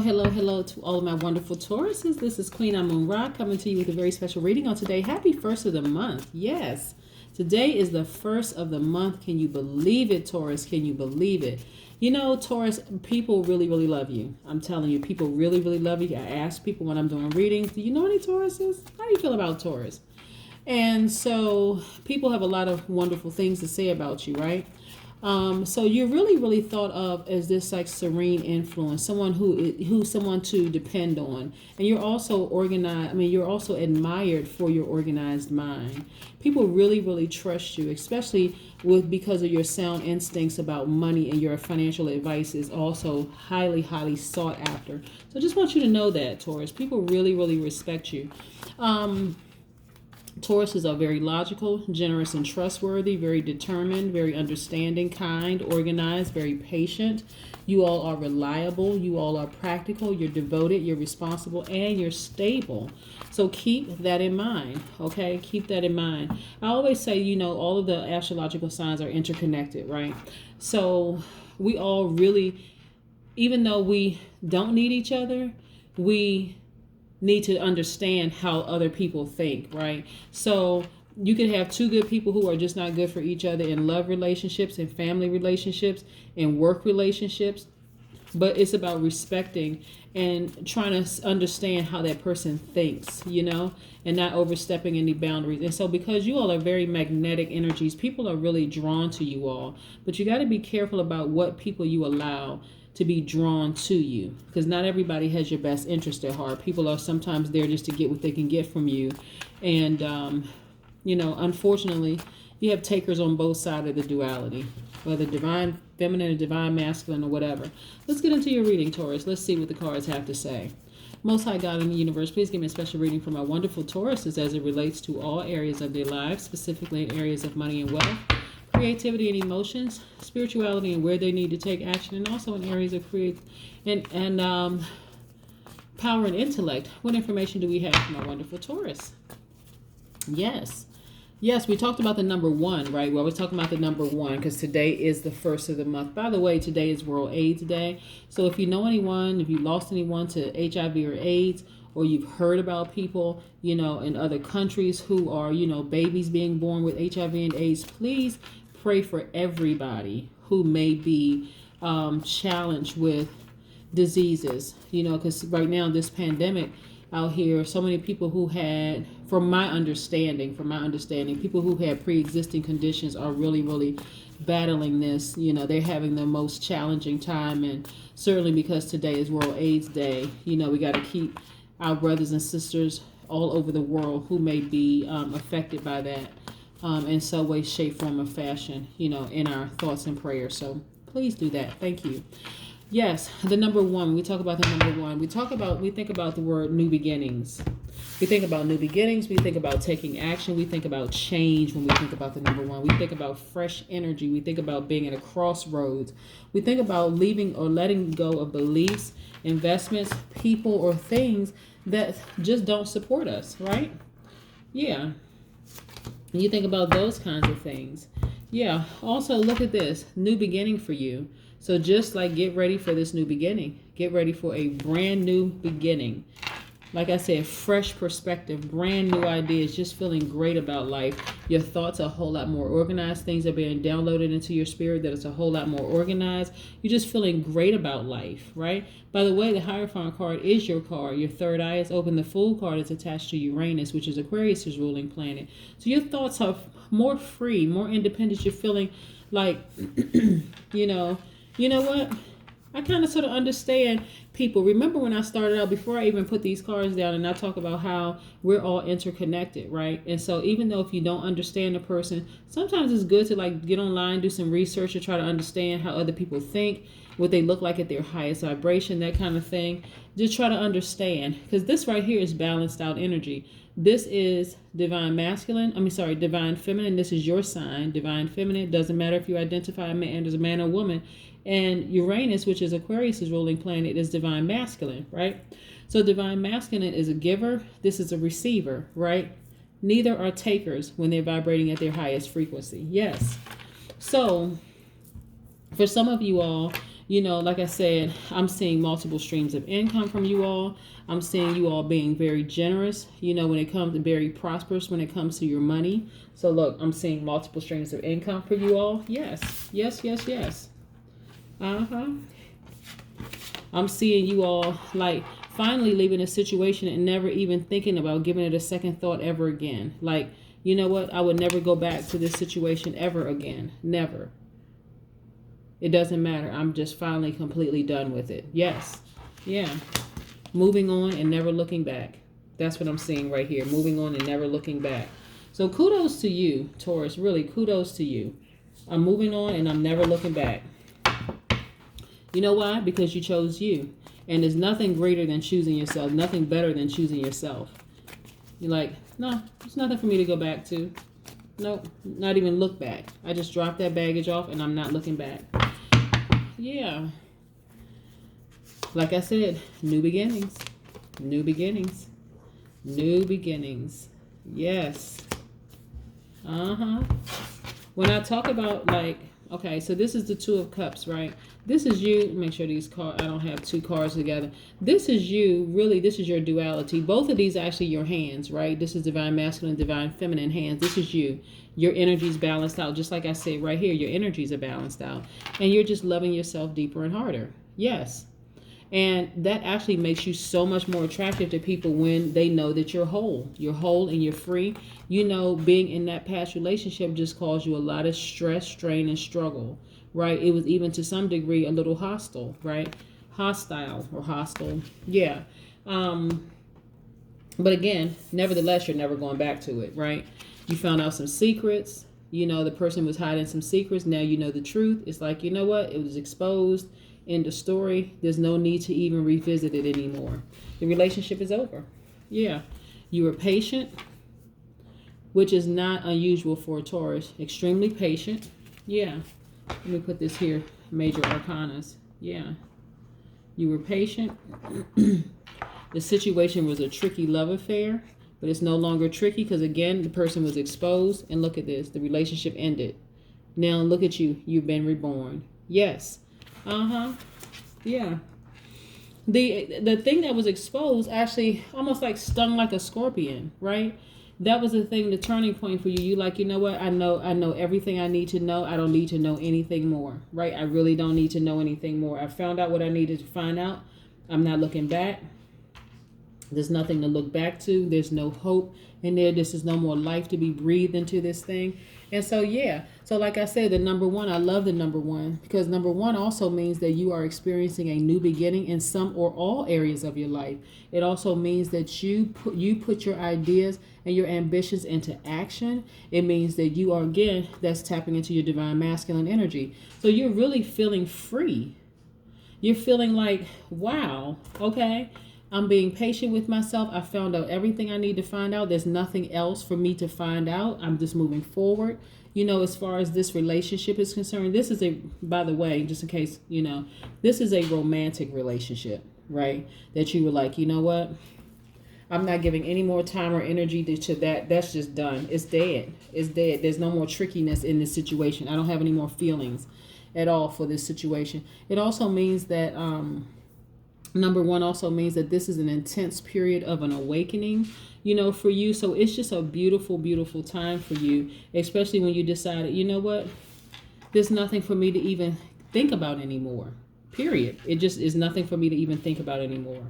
Hello to all of my wonderful Tauruses. This is Queen Amun Ra coming to you with a very special reading on today. Happy first of the month. Yes, today is the first of the month. Can you believe it, Taurus? Can you believe it? You know, Taurus, people really love you. I'm telling you, people really love you. I ask people when I'm doing readings, do you know any Tauruses? How do you feel about Taurus? And so people have a lot of wonderful things to say about you, right? So you're really thought of as this like serene influence, someone who's someone to depend on, and you're also organized. I mean, you're also admired for your organized mind. People really trust you, especially because of your sound instincts about money, and your financial advice is also highly sought after. So I just want you to know that, Taurus, people really respect you. Tauruses are very logical, generous, and trustworthy, very determined, very understanding, kind, organized, very patient. You all are reliable. You all are practical. You're devoted. You're responsible, and you're stable. So keep that in mind, okay? Keep that in mind. I always say, you know, all of the astrological signs are interconnected, right? So we all really, even though we don't need each other, we need to understand how other people think, right? So you can have two good people who are just not good for each other in love relationships and family relationships and work relationships, but it's about respecting and trying to understand how that person thinks, you know, and not overstepping any boundaries. And so because you all are very magnetic energies, people are really drawn to you all, but you got to be careful about what people you allow to be drawn to you, because not everybody has your best interest at heart. People are sometimes there just to get what they can get from you, and you know, unfortunately, you have takers on both sides of the duality, whether divine feminine or divine masculine or whatever. Let's get into your reading, Taurus. Let's see what the cards have to say. Most High God in the universe, please give me a special reading for my wonderful Tauruses as it relates to all areas of their lives, specifically in areas of money and wealth, creativity and emotions, spirituality and where they need to take action, and also in areas of power and intellect. What information do we have from our wonderful Taurus? Yes, we talked about the number one, right? We're always talking about the number one because today is the first of the month. By the way, today is World AIDS Day. So if you know anyone, if you lost anyone to HIV or AIDS, or you've heard about people, you know, in other countries who are, you know, babies being born with HIV and AIDS, please pray for everybody who may be challenged with diseases, you know, because right now this pandemic out here, so many people who had, from my understanding, people who had pre-existing conditions are really battling this. You know, they're having the most challenging time, and certainly because today is World AIDS Day, you know, we got to keep our brothers and sisters all over the world who may be affected by that in some way, shape, form, or fashion, you know, in our thoughts and prayers. So please do that. Thank you. Yes, the number one. When we talk about the number one, we think about the word new beginnings. We think about new beginnings. We think about taking action. We think about change when we think about the number one. We think about fresh energy. We think about being at a crossroads. We think about leaving or letting go of beliefs, investments, people, or things that just don't support us, right? Yeah. And you think about those kinds of things. Yeah. Also, look at this. New beginning for you. So just like get ready for this new beginning. Get ready for a brand new beginning. Like I said, fresh perspective, brand new ideas, just feeling great about life. Your thoughts are a whole lot more organized. Things are being downloaded into your spirit that it's a whole lot more organized. You're just feeling great about life, right? By the way, the Hierophant card is your card. Your third eye is open. The Fool card is attached to Uranus, which is Aquarius' ruling planet. So your thoughts are more free, more independent. You're feeling like, you know what? I kind of sort of understand people. Remember when I started out, before I even put these cards down, and I talk about how we're all interconnected, right? And so even though if you don't understand a person, sometimes it's good to like get online, do some research to try to understand how other people think, what they look like at their highest vibration, that kind of thing. Just try to understand, because this right here is balanced out energy. This is divine feminine. This is your sign, divine feminine. It doesn't matter if you identify as a man or woman. And Uranus, which is Aquarius' ruling planet, is divine masculine, right? So divine masculine is a giver. This is a receiver, right? Neither are takers when they're vibrating at their highest frequency. Yes. So for some of you all, You know, like I said, I'm seeing multiple streams of income from you all. I'm seeing you all being very generous, you know, when it comes to very prosperous when it comes to your money. So look, I'm seeing multiple streams of income for you all. Yes, yes, yes, yes. I'm seeing you all like finally leaving a situation and never even thinking about giving it a second thought ever again. Like, you know what? I would never go back to this situation ever again. Never. It doesn't matter. I'm just finally completely done with it. Yes. Yeah. Moving on and never looking back. That's what I'm seeing right here. Moving on and never looking back. So kudos to you, Taurus. Really, kudos to you. I'm moving on and I'm never looking back. You know why? Because you chose you. And there's nothing greater than choosing yourself. Nothing better than choosing yourself. You're like, no, there's nothing for me to go back to. Nope, not even look back. I just dropped that baggage off and I'm not looking back. Yeah. Like I said, new beginnings. New beginnings. New beginnings. Yes. When I talk about like, okay, so this is the Two of Cups, right? This is you. Make sure these cards, I don't have two cards together. This is you. Really, this is your duality. Both of these are actually your hands, right? This is divine masculine, divine feminine hands. This is you. Your energy's balanced out. Just like I said right here, your energies are balanced out. And you're just loving yourself deeper and harder. Yes. And that actually makes you so much more attractive to people when they know that you're whole. You're whole and you're free. You know, being in that past relationship just caused you a lot of stress, strain, and struggle, right? It was even to some degree a little hostile, right? Hostile or hostile. Yeah. But again, nevertheless, you're never going back to it, right? You found out some secrets. You know, the person was hiding some secrets. Now you know the truth. It's like, you know what? It was exposed. In the story, there's no need to even revisit it anymore. The relationship is over. Yeah. You were patient, which is not unusual for a Taurus. Extremely patient. Yeah. Let me put this here. Major arcanas. Yeah. You were patient. The situation was a tricky love affair, but it's no longer tricky because, again, the person was exposed. And look at this. The relationship ended. Now look at you. You've been reborn. Yes. Yeah. The thing that was exposed actually almost like stung like a scorpion, right? That was the thing, the turning point for you. You like, you know what? I know everything I need to know. I don't need to know anything more, right? I really don't need to know anything more. I found out what I needed to find out. I'm not looking back. There's nothing to look back to. There's no hope in there. This is no more life to be breathed into this thing. And so, yeah. So like I said, the number one, I love the number one because number one also means that you are experiencing a new beginning in some or all areas of your life. It also means that you put your ideas and your ambitions into action. It means that you are, again, that's tapping into your divine masculine energy. So you're really feeling free. You're feeling like, wow, okay. I'm being patient with myself. I found out everything I need to find out. There's nothing else for me to find out. I'm just moving forward. You know, as far as this relationship is concerned, this is by the way, just in case, you know, this is a romantic relationship, right? That you were like, you know what? I'm not giving any more time or energy to that. That's just done. It's dead. It's dead. There's no more trickiness in this situation. I don't have any more feelings at all for this situation. It also means that, number one also means that this is an intense period of an awakening, you know, for you. So it's just a beautiful, beautiful time for you, especially when you decided, you know what, there's nothing for me to even think about anymore, period. It just is nothing for me to even think about anymore,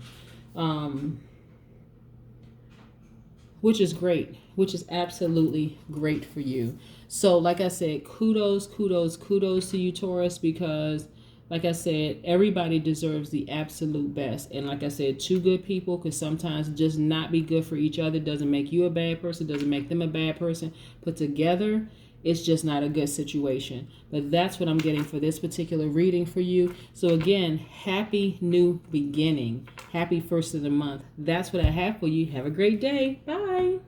which is great, which is absolutely great for you. So like I said, kudos to you, Taurus, because like I said, everybody deserves the absolute best. And like I said, two good people could sometimes just not be good for each other. Doesn't make you a bad person. Doesn't make them a bad person. Put together, it's just not a good situation. But that's what I'm getting for this particular reading for you. So again, happy new beginning. Happy first of the month. That's what I have for you. Have a great day. Bye.